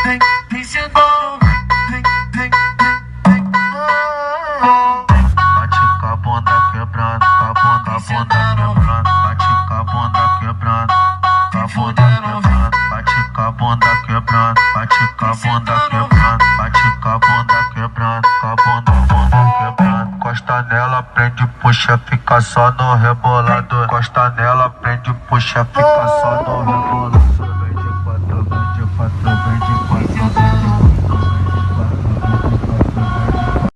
vem sentando, vem. Bate com a bunda quebrando, com a bunda quebrando. Bate com a bunda quebrando, com a bunda quebrando. Bate com a bunda quebrando, bate com a bunda quebrando. Bate com a bunda quebrando, com a bunda quebrando. Costa nela, prende, puxa, fica só no rebolado. Costa nela, prende, puxa, fica só no rebolado.